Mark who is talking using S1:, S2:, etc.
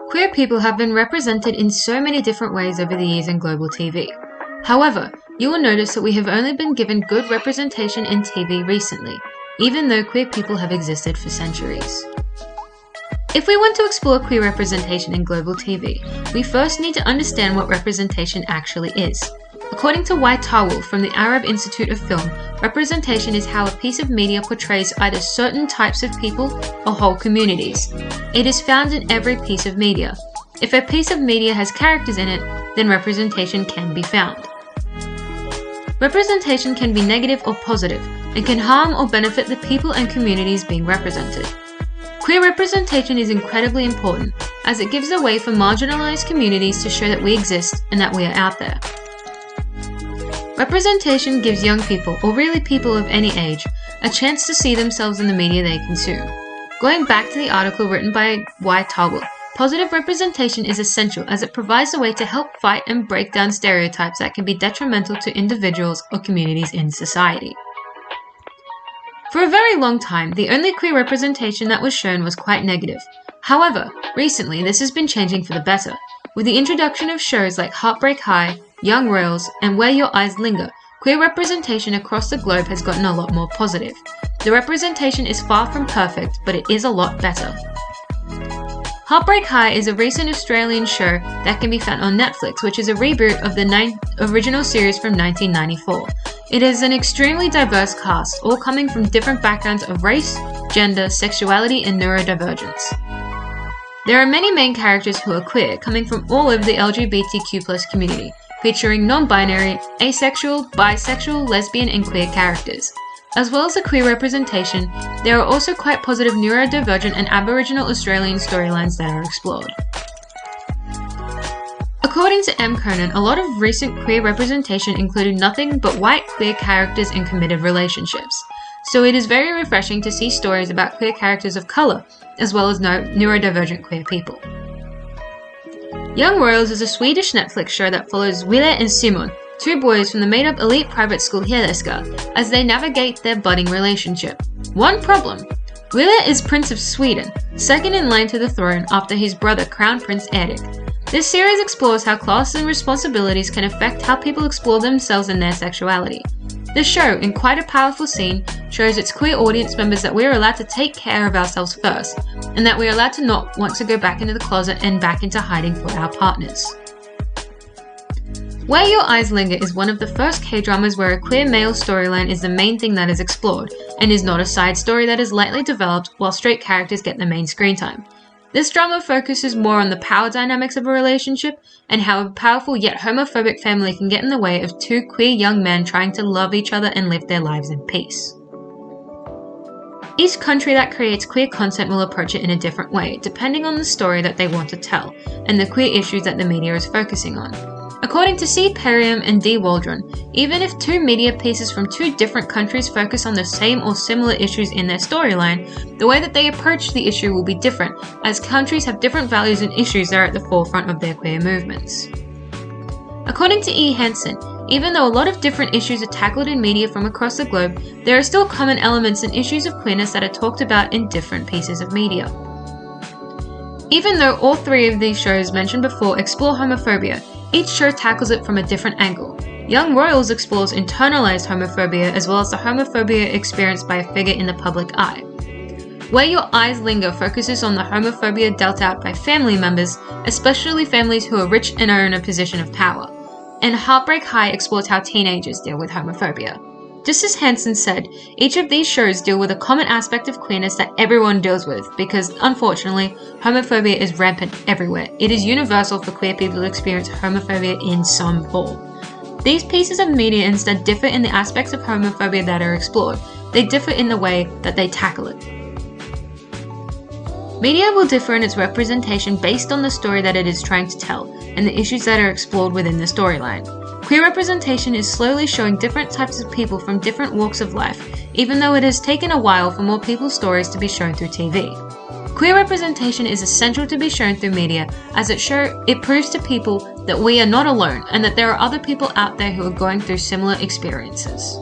S1: Queer people have been represented in so many different ways over the years in global TV. However, you will notice that we have only been given good representation in TV recently, even though queer people have existed for centuries. If we want to explore queer representation in global TV, we first need to understand what representation actually is. According to White Tawil from the Arab Institute of Film, representation is how a piece of media portrays either certain types of people or whole communities. It is found in every piece of media. If a piece of media has characters in it, then representation can be found. Representation can be negative or positive, and can harm or benefit the people and communities being represented. Queer representation is incredibly important, as it gives a way for marginalized communities to show that we exist and that we are out there. Representation gives young people, or really people of any age, a chance to see themselves in the media they consume. Going back to the article written by White Tawil, positive representation is essential as it provides a way to help fight and break down stereotypes that can be detrimental to individuals or communities in society. For a very long time, the only queer representation that was shown was quite negative. However, recently this has been changing for the better, with the introduction of shows like Heartbreak High, Young Royals, and Where Your Eyes Linger. Queer representation across the globe has gotten a lot more positive. The representation is far from perfect, but it is a lot better. Heartbreak High is a recent Australian show that can be found on Netflix, which is a reboot of the original series from 1994. It is an extremely diverse cast, all coming from different backgrounds of race, gender, sexuality, and neurodivergence. There are many main characters who are queer, coming from all over the LGBTQ+ community, featuring non-binary, asexual, bisexual, lesbian, and queer characters. As well as the queer representation, there are also quite positive neurodivergent and Aboriginal Australian storylines that are explored. According to M. Conan, a lot of recent queer representation included nothing but white queer characters in committed relationships. So it is very refreshing to see stories about queer characters of colour, as well as neurodivergent queer people. Young Royals is a Swedish Netflix show that follows Wille and Simon, two boys from the made-up elite private school Hilleska, as they navigate their budding relationship. One problem: Wille is Prince of Sweden, second in line to the throne after his brother Crown Prince Erik. This series explores how class and responsibilities can affect how people explore themselves and their sexuality. The show, in quite a powerful scene, shows its queer audience members that we are allowed to take care of ourselves first, and that we are allowed to not want to go back into the closet and back into hiding for our partners. Where Your Eyes Linger is one of the first K-dramas where a queer male storyline is the main thing that is explored, and is not a side story that is lightly developed while straight characters get the main screen time. This drama focuses more on the power dynamics of a relationship and how a powerful yet homophobic family can get in the way of two queer young men trying to love each other and live their lives in peace. Each country that creates queer content will approach it in a different way, depending on the story that they want to tell and the queer issues that the media is focusing on. According to C. Perriam and D. Waldron, even if two media pieces from two different countries focus on the same or similar issues in their storyline, the way that they approach the issue will be different, as countries have different values and issues that are at the forefront of their queer movements. According to E. Hansen, even though a lot of different issues are tackled in media from across the globe, there are still common elements and issues of queerness that are talked about in different pieces of media. Even though all three of these shows mentioned before explore homophobia, each show tackles it from a different angle. Young Royals explores internalized homophobia as well as the homophobia experienced by a figure in the public eye. Where Your Eyes Linger focuses on the homophobia dealt out by family members, especially families who are rich and are in a position of power. And Heartbreak High explores how teenagers deal with homophobia. Just as Hansen said, each of these shows deal with a common aspect of queerness that everyone deals with because, unfortunately, homophobia is rampant everywhere. It is universal for queer people to experience homophobia in some form. These pieces of media instead differ in the aspects of homophobia that are explored. They differ in the way that they tackle it. Media will differ in its representation based on the story that it is trying to tell and the issues that are explored within the storyline. Queer representation is slowly showing different types of people from different walks of life, even though it has taken a while for more people's stories to be shown through TV. Queer representation is essential to be shown through media as it proves to people that we are not alone and that there are other people out there who are going through similar experiences.